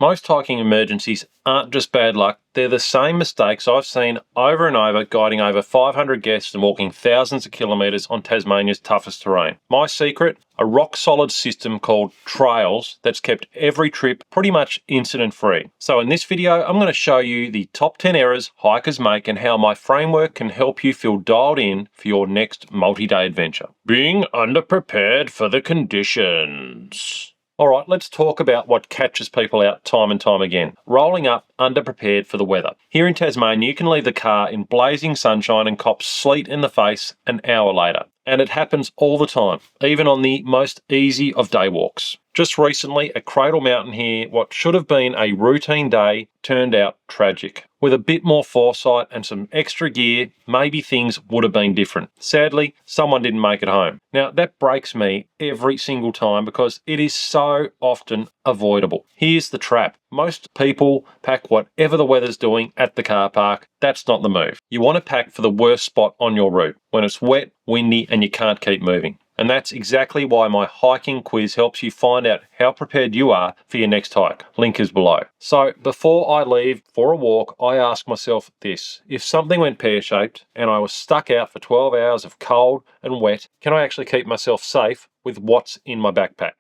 Most hiking emergencies aren't just bad luck, they're the same mistakes I've seen over and over guiding over 500 guests and walking thousands of kilometres on Tasmania's toughest terrain. My secret? A rock-solid system called trails that's kept every trip pretty much incident-free. So in this video, I'm going to show you the top 10 errors hikers make and how my framework can help you feel dialed in for your next multi-day adventure. Being underprepared for the conditions. All right, let's talk about what catches people out time and time again. Rolling up underprepared for the weather. Here in Tasmania, you can leave the car in blazing sunshine and cop sleet in the face an hour later. And it happens all the time, even on the most easy of day walks. Just recently, at Cradle Mountain here, what should have been a routine day turned out tragic. With a bit more foresight and some extra gear, maybe things would have been different. Sadly, someone didn't make it home. Now, that breaks me every single time because it is so often avoidable. Here's the trap. Most people pack whatever the weather's doing at the car park. That's not the move. You want to pack for the worst spot on your route, when it's wet, windy, and you can't keep moving. And that's exactly why my hiking quiz helps you find out how prepared you are for your next hike. Link is below. So before I leave for a walk, I ask myself this. If something went pear-shaped and I was stuck out for 12 hours of cold and wet, can I actually keep myself safe with what's in my backpack?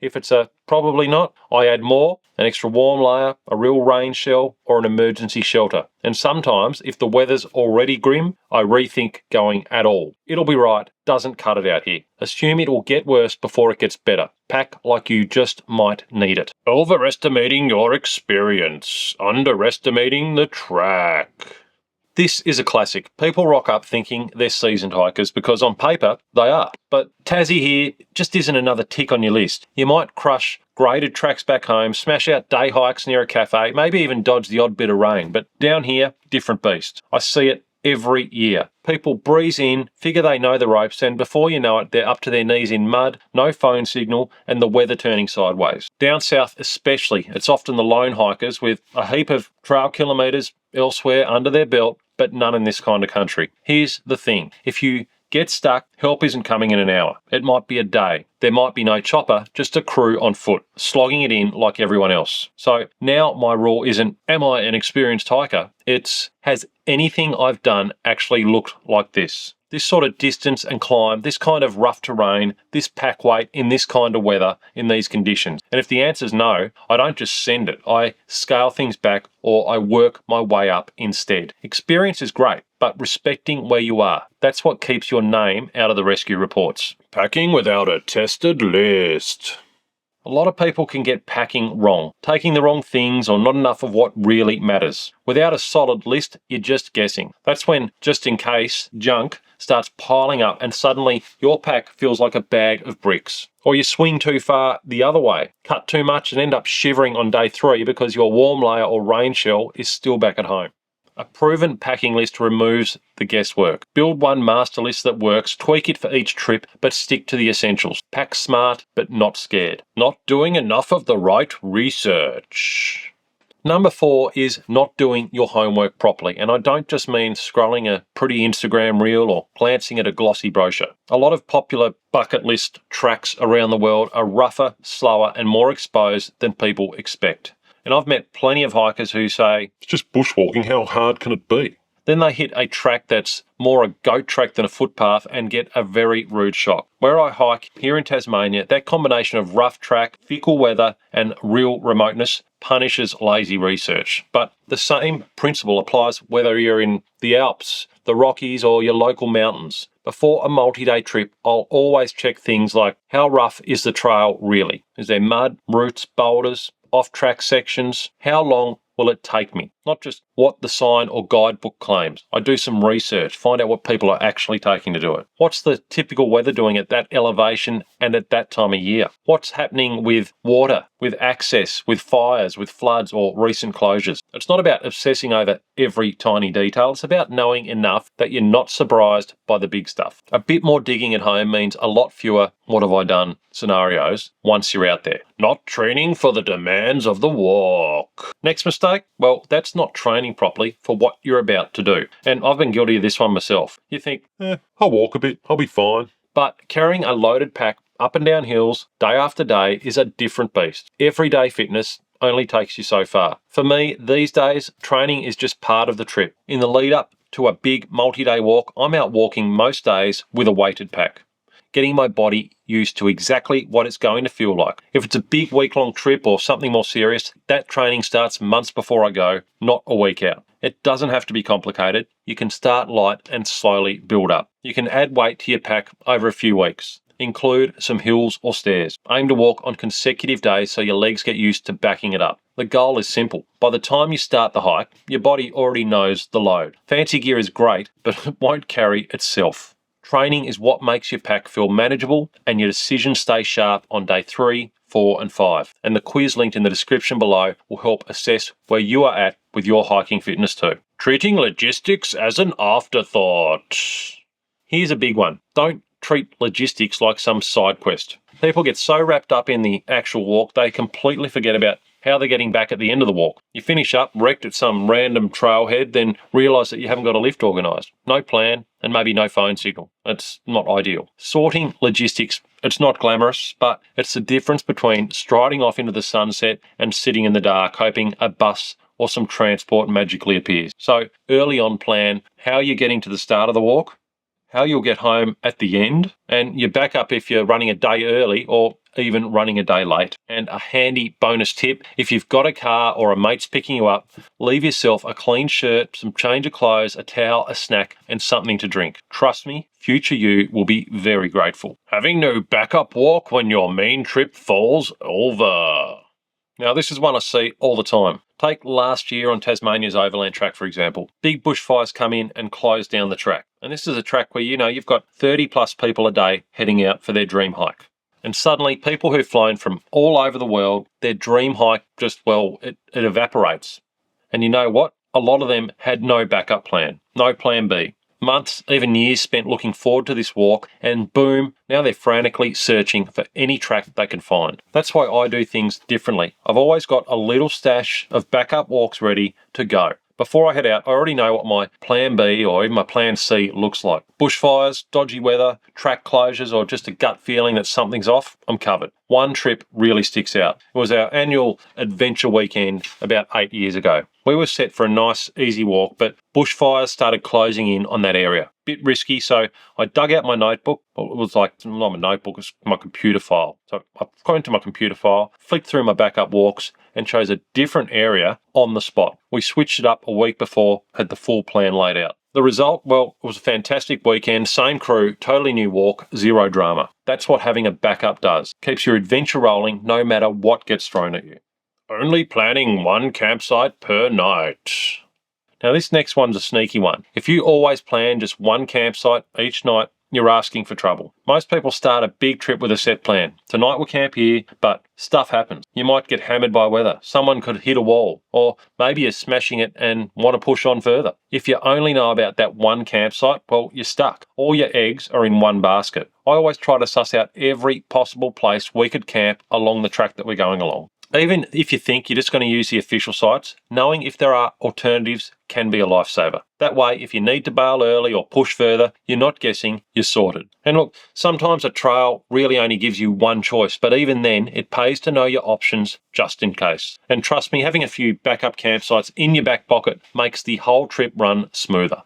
If it's a probably not, I add more, an extra warm layer, a real rain shell, or an emergency shelter. And sometimes, if the weather's already grim, I rethink going at all. It'll be right, doesn't cut it out here. Assume it will get worse before it gets better. Pack like you just might need it. Overestimating your experience, underestimating the track. This is a classic. People rock up thinking they're seasoned hikers because on paper, they are. But Tassie here just isn't another tick on your list. You might crush graded tracks back home, smash out day hikes near a cafe, maybe even dodge the odd bit of rain. But down here, different beast. I see it every year. People breeze in, figure they know the ropes, and before you know it, they're up to their knees in mud, no phone signal, and the weather turning sideways. Down south especially, it's often the lone hikers with a heap of trail kilometres elsewhere under their belt, but none in this kind of country. Here's the thing. If you get stuck, help isn't coming in an hour. It might be a day. There might be no chopper, just a crew on foot, slogging it in like everyone else. So now my rule isn't, am I an experienced hiker? It's, has anything I've done actually looked like this? This sort of distance and climb, this kind of rough terrain, this pack weight in this kind of weather, in these conditions. And if the answer's no, I don't just send it. I scale things back or I work my way up instead. Experience is great, but respecting where you are, that's what keeps your name out of the rescue reports. Packing without a tested list. A lot of people can get packing wrong, taking the wrong things or not enough of what really matters. Without a solid list, you're just guessing. That's when, just in case, junk starts piling up and suddenly your pack feels like a bag of bricks. Or you swing too far the other way, cut too much and end up shivering on day 3 because your warm layer or rain shell is still back at home. A proven packing list removes the guesswork. Build one master list that works, tweak it for each trip, but stick to the essentials. Pack smart, but not scared. Not doing enough of the right research. Number 4 is not doing your homework properly. And I don't just mean scrolling a pretty Instagram reel or glancing at a glossy brochure. A lot of popular bucket list tracks around the world are rougher, slower, and more exposed than people expect. And I've met plenty of hikers who say, it's just bushwalking, how hard can it be? Then they hit a track that's more a goat track than a footpath and get a very rude shock. Where I hike here in Tasmania, that combination of rough track, fickle weather, and real remoteness punishes lazy research. But the same principle applies whether you're in the Alps, the Rockies, or your local mountains. Before a multi-day trip, I'll always check things like, how rough is the trail really? Is there mud, roots, boulders, off-track sections? How long will it take me? Not just what the sign or guidebook claims. I do some research, find out what people are actually taking to do it. What's the typical weather doing at that elevation and at that time of year? What's happening with water, with access, with fires, with floods or recent closures? It's not about obsessing over every tiny detail. It's about knowing enough that you're not surprised by the big stuff. A bit more digging at home means a lot fewer what have I done scenarios once you're out there. Not training for the demands of the walk. Next mistake? Well, that's not training properly for what you're about to do. And I've been guilty of this one myself. You think, I'll walk a bit, I'll be fine. But carrying a loaded pack up and down hills day after day is a different beast. Everyday fitness only takes you so far. For me, these days, training is just part of the trip. In the lead up to a big multi-day walk, I'm out walking most days with a weighted pack, getting my body used to exactly what it's going to feel like. If it's a big week-long trip or something more serious, that training starts months before I go, not a week out. It doesn't have to be complicated. You can start light and slowly build up. You can add weight to your pack over a few weeks. Include some hills or stairs. Aim to walk on consecutive days so your legs get used to backing it up. The goal is simple. By the time you start the hike, your body already knows the load. Fancy gear is great, but it won't carry itself. Training is what makes your pack feel manageable and your decisions stay sharp on day 3, 4 and 5. And the quiz linked in the description below will help assess where you are at with your hiking fitness too. Treating logistics as an afterthought. Here's a big one. Don't treat logistics like some side quest. People get so wrapped up in the actual walk, they completely forget about how they're getting back at the end of the walk. You finish up wrecked at some random trailhead, then realise that you haven't got a lift organised. No plan, and maybe no phone signal. It's not ideal. Sorting logistics, it's not glamorous, but it's the difference between striding off into the sunset and sitting in the dark, hoping a bus or some transport magically appears. So early on plan how you're getting to the start of the walk, how you'll get home at the end, and your backup if you're running a day early or even running a day late. And a handy bonus tip, if you've got a car or a mate's picking you up, leave yourself a clean shirt, some change of clothes, a towel, a snack, and something to drink. Trust me, future you will be very grateful. Having no backup walk when your main trip falls over. Now, this is one I see all the time. Take last year on Tasmania's Overland Track, for example. Big bushfires come in and close down the track. And this is a track where, you've got 30 plus people a day heading out for their dream hike. And suddenly, people who've flown from all over the world, their dream hike it evaporates. And you know what? A lot of them had no backup plan, no plan B. Months, even years spent looking forward to this walk, and boom, now they're frantically searching for any track they can find. That's why I do things differently. I've always got a little stash of backup walks ready to go. Before I head out, I already know what my plan B or even my plan C looks like. Bushfires, dodgy weather, track closures, or just a gut feeling that something's off, I'm covered. One trip really sticks out. It was our annual adventure weekend about 8 years ago. We were set for a nice, easy walk, but bushfires started closing in on that area. Bit risky, so I dug out my notebook. Well, it was like, not my notebook, it's my computer file. So I got into my computer file, flicked through my backup walks, and chose a different area on the spot. We switched it up a week before, had the full plan laid out. The result, well, it was a fantastic weekend, same crew, totally new walk, zero drama. That's what having a backup does. Keeps your adventure rolling no matter what gets thrown at you. Only planning one campsite per night. Now this next one's a sneaky one. If you always plan just one campsite each night, you're asking for trouble. Most people start a big trip with a set plan. Tonight we'll camp here, but stuff happens. You might get hammered by weather. Someone could hit a wall, or maybe you're smashing it and want to push on further. If you only know about that one campsite, well, you're stuck. All your eggs are in one basket. I always try to suss out every possible place we could camp along the track that we're going along. Even if you think you're just going to use the official sites, knowing if there are alternatives can be a lifesaver. That way, if you need to bail early or push further, you're not guessing, you're sorted. And look, sometimes a trail really only gives you one choice, but even then, it pays to know your options just in case. And trust me, having a few backup campsites in your back pocket makes the whole trip run smoother.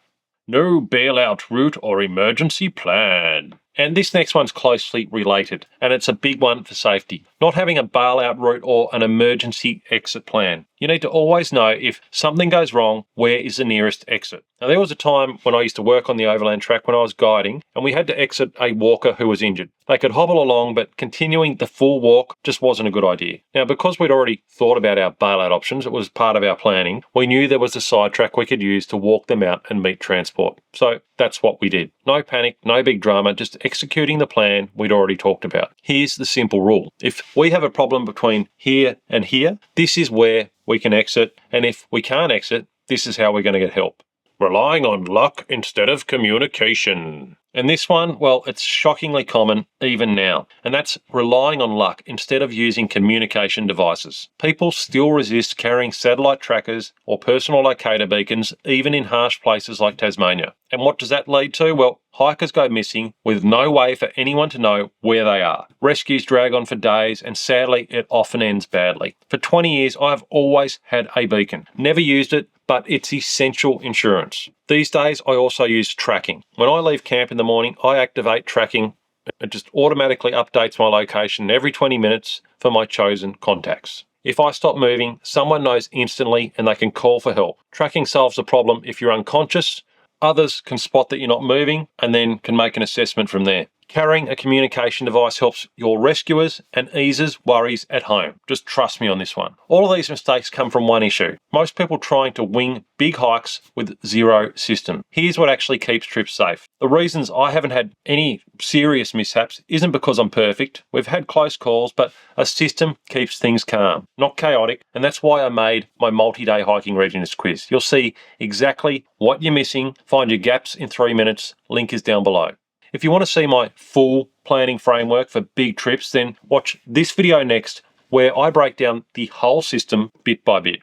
No bailout route or emergency plan. And this next one's closely related, and it's a big one for safety. Not having a bailout route or an emergency exit plan. You need to always know if something goes wrong, where is the nearest exit. Now, there was a time when I used to work on the Overland Track when I was guiding, and we had to exit a walker who was injured. They could hobble along, but continuing the full walk just wasn't a good idea. Now, because we'd already thought about our bailout options, it was part of our planning, we knew there was a side track we could use to walk them out and meet transport. So that's what we did. No panic, no big drama, just executing the plan we'd already talked about. Here's the simple rule. If we have a problem between here and here, this is where we can exit, and if we can't exit, this is how we're going to get help. Relying on luck instead of communication. And this one, well, it's shockingly common even now, and that's relying on luck instead of using communication devices. People still resist carrying satellite trackers or personal locator beacons, even in harsh places like Tasmania. And what does that lead to? Well, hikers go missing with no way for anyone to know where they are. Rescues drag on for days, and sadly, it often ends badly. For 20 years, I've always had a beacon. Never used it, but it's essential insurance. These days, I also use tracking. When I leave camp in the morning, I activate tracking. It just automatically updates my location every 20 minutes for my chosen contacts. If I stop moving, someone knows instantly and they can call for help. Tracking solves the problem if you're unconscious. Others can spot that you're not moving and then can make an assessment from there. Carrying a communication device helps your rescuers and eases worries at home. Just trust me on this one. All of these mistakes come from one issue. Most people trying to wing big hikes with zero system. Here's what actually keeps trips safe. The reasons I haven't had any serious mishaps isn't because I'm perfect. We've had close calls, but a system keeps things calm, not chaotic, and that's why I made my multi-day hiking readiness quiz. You'll see exactly what you're missing, find your gaps in 3 minutes. Link is down below. If you want to see my full planning framework for big trips, then watch this video next, where I break down the whole system bit by bit.